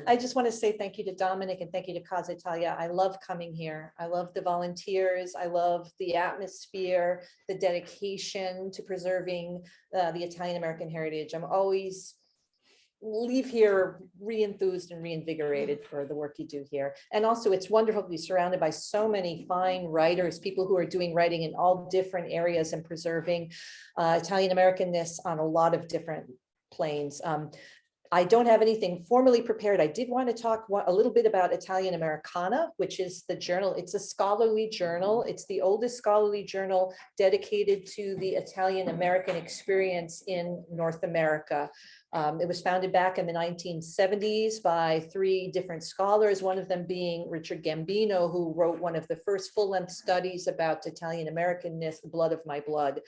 I just want to say thank you to Dominic and thank you to Casa Italia. I love coming here. I love the volunteers. I love the atmosphere, the dedication to preserving the Italian American heritage. I'm always leave here re-enthused and reinvigorated for the work you do here. And also it's wonderful to be surrounded by so many fine writers, people who are doing writing in all different areas and preserving Italian Americanness on a lot of different planes. I don't have anything formally prepared. I did want to talk a little bit about Italian Americana, which is the journal. It's a scholarly journal. It's the oldest scholarly journal dedicated to the Italian American experience in North America. It was founded back in the 1970s by 3 different scholars, one of them being Richard Gambino, who wrote one of the first full-length studies about Italian Americanness, The Blood of My Blood.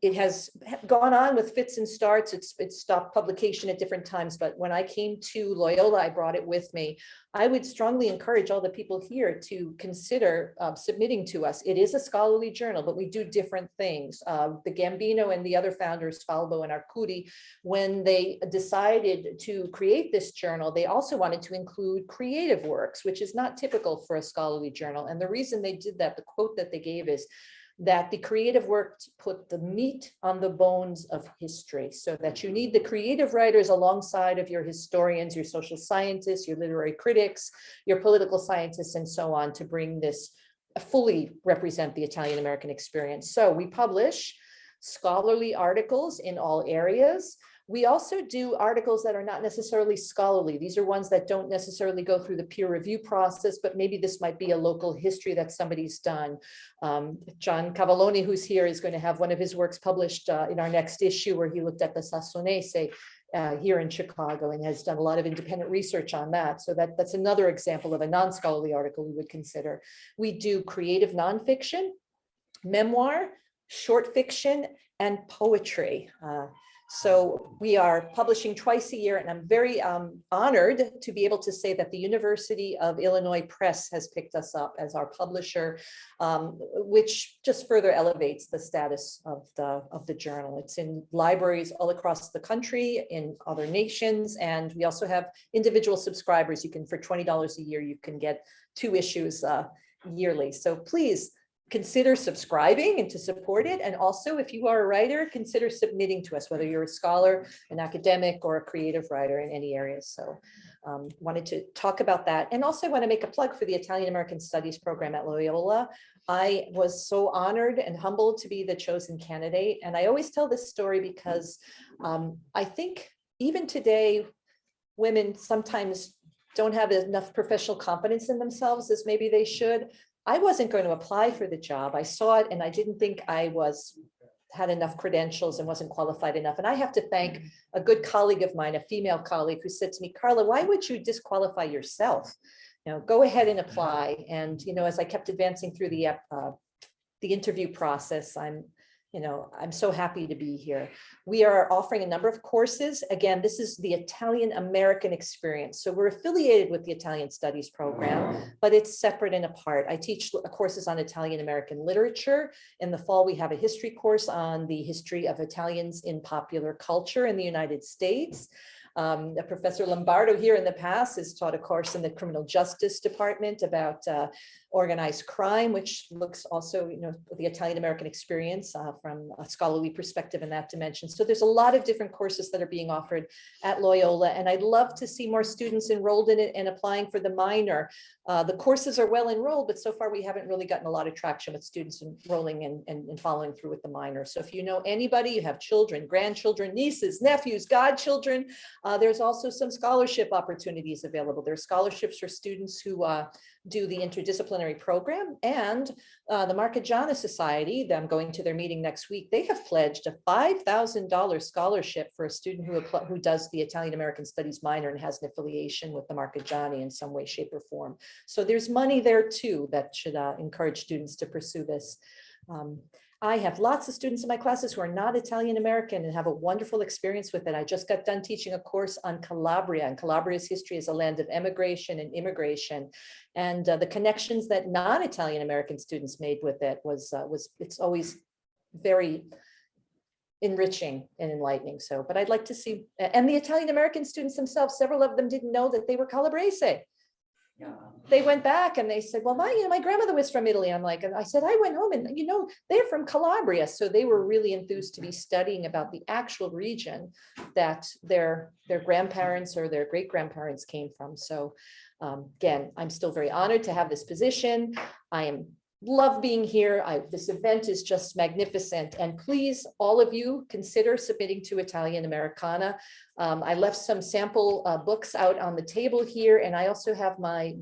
It has gone on with fits and starts. It's stopped publication at different times, but when I came to Loyola, I brought it with me. I would strongly encourage all the people here to consider submitting to us. It is a scholarly journal, but we do different things. The Gambino and the other founders, Falbo and Arcudi, when they decided to create this journal, they also wanted to include creative works, which is not typical for a scholarly journal. And the reason they did that, the quote that they gave is that the creative works put the meat on the bones of history, so that you need the creative writers alongside of your historians, your social scientists, your literary critics, your political scientists, and so on, to bring this fully represent the Italian American experience. So we publish scholarly articles in all areas. We also do articles that are not necessarily scholarly. These are ones that don't necessarily go through the peer review process, but maybe this might be a local history that somebody's done. John Cavalloni, who's here, is going to have one of his works published in our next issue, where he looked at the Sassonese here in Chicago and has done a lot of independent research on that. So that's another example of a non-scholarly article we would consider. We do creative nonfiction, memoir, short fiction, and poetry. So we are publishing twice a year, and I'm very honored to be able to say that the University of Illinois Press has picked us up as our publisher, which just further elevates the status of the journal. It's in libraries all across the country, in other nations, and we also have individual subscribers. You can, for $20 a year, you can get 2 issues yearly. So please consider subscribing and to support it. And also, if you are a writer, consider submitting to us, whether you're a scholar, an academic, or a creative writer in any area. So wanted to talk about that. And also want to make a plug for the Italian American Studies program at Loyola. I was so honored and humbled to be the chosen candidate. And I always tell this story because I think even today, women sometimes don't have enough professional confidence in themselves as maybe they should. I wasn't going to apply for the job. I saw it and I didn't think I had enough credentials and wasn't qualified enough. And I have to thank a good colleague of mine, a female colleague, who said to me, Carla, why would you disqualify yourself? Go ahead and apply. And, as I kept advancing through the interview process, I'm so happy to be here. We are offering a number of courses. Again, this is the Italian American experience. So we're affiliated with the Italian Studies program, but it's separate and apart. I teach courses on Italian American literature. In the fall, we have a history course on the history of Italians in popular culture in the United States. Professor Lombardo here in the past has taught a course in the criminal justice department about organized crime, which looks also, the Italian American experience from a scholarly perspective in that dimension. So there's a lot of different courses that are being offered at Loyola, and I'd love to see more students enrolled in it and applying for the minor. The courses are well enrolled, but so far we haven't really gotten a lot of traction with students enrolling and following through with the minor. So if you know anybody, you have children, grandchildren, nieces, nephews, godchildren, there's also some scholarship opportunities available. There are scholarships for students who do the interdisciplinary program, and the Marchigiana Society, I'm going to their meeting next week, they have pledged a $5,000 scholarship for a student who does the Italian American Studies minor and has an affiliation with the Marchigiani in some way, shape, or form. So there's money there too that should encourage students to pursue this. I have lots of students in my classes who are not Italian American and have a wonderful experience with it. I just got done teaching a course on Calabria, and Calabria's history as a land of emigration and immigration. And the connections that non-Italian American students made with it it's always very enriching and enlightening. So, but I'd like to see, and the Italian-American students themselves, several of them didn't know that they were Calabrese. They went back and they said, well, my grandmother was from Italy. I'm like, and I said, I went home and, they're from Calabria. So they were really enthused to be studying about the actual region that their grandparents or their great-grandparents came from. So again, I'm still very honored to have this position. Love being here. This event is just magnificent. And please, all of you, consider submitting to Italian Americana. I left some sample books out on the table here, and I also have my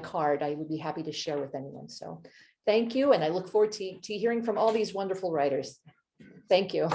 card. I would be happy to share with anyone. So thank you. And I look forward to hearing from all these wonderful writers. Thank you.